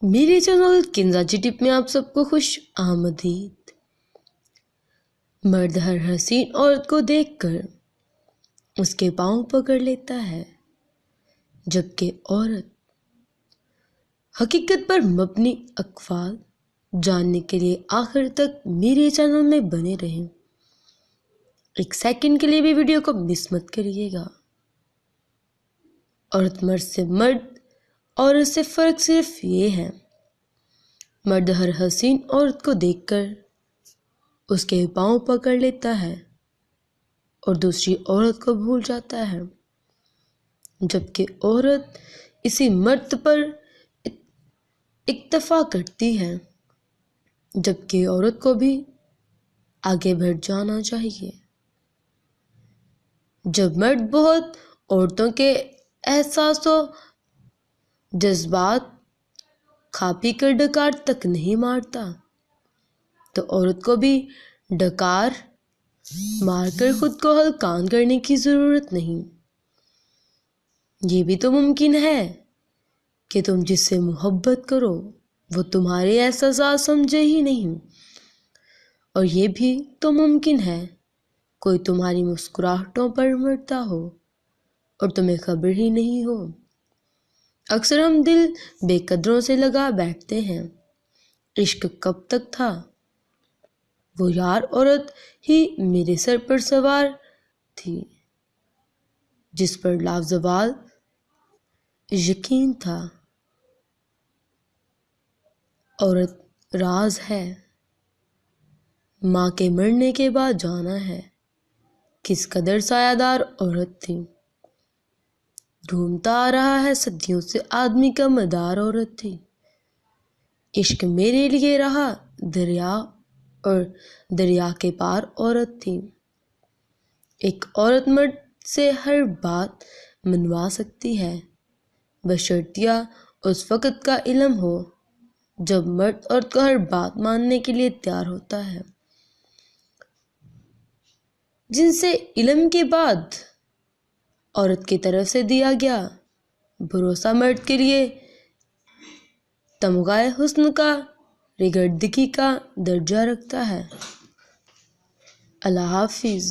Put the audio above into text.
میرے چینل کنزا جی ٹپ میں آپ سب کو خوش آمدید۔ مرد ہر حسین عورت کو دیکھ کر اس کے پاؤں پکڑ لیتا ہے، جبکہ عورت حقیقت پر مبنی اقوال جاننے کے لیے آخر تک میرے چینل میں بنے رہیں۔ ایک سیکنڈ کے لیے بھی ویڈیو کو مس مت کریے گا۔ عورت مرد سے مرد اور اس سے فرق صرف یہ ہے، مرد ہر حسین عورت کو دیکھ کر اس کے پاؤں پکڑ لیتا ہے اور دوسری عورت کو بھول جاتا ہے، جبکہ عورت اسی مرد پر اکتفا کرتی ہے، جبکہ عورت کو بھی آگے بڑھ جانا چاہیے۔ جب مرد بہت عورتوں کے احساس و جذبات کھا پی کر ڈکار تک نہیں مارتا، تو عورت کو بھی ڈکار مار کر خود کو ہلکان کرنے کی ضرورت نہیں۔ یہ بھی تو ممکن ہے کہ تم جس سے محبت کرو وہ تمہارے احساسات سمجھے ہی نہیں، اور یہ بھی تو ممکن ہے کوئی تمہاری مسکراہٹوں پر مرتا ہو اور تمہیں خبر ہی نہیں ہو۔ اکثر ہم دل بے قدروں سے لگا بیٹھتے ہیں۔ عشق کب تک تھا؟ وہ یار عورت ہی میرے سر پر سوار تھی، جس پر لازوال یقین تھا۔ عورت راز ہے، ماں کے مرنے کے بعد جانا ہے کس قدر سایہ دار عورت تھی۔ ڈھونڈتا آ رہا ہے صدیوں سے آدمی کا مدار عورت تھی۔ عشق میرے لیے رہا دریا اور دریا کے پار عورت تھی۔ ایک عورت مرد سے ہر بات منوا سکتی ہے، بشرطیہ اس وقت کا علم ہو جب مرد عورت کو ہر بات ماننے کے لیے تیار ہوتا ہے۔ جن سے علم کے بعد عورت کی طرف سے دیا گیا بھروسہ مرد کے لیے تمغہ حسن کا ریگردگی کا درجہ رکھتا ہے۔ اللہ حافظ۔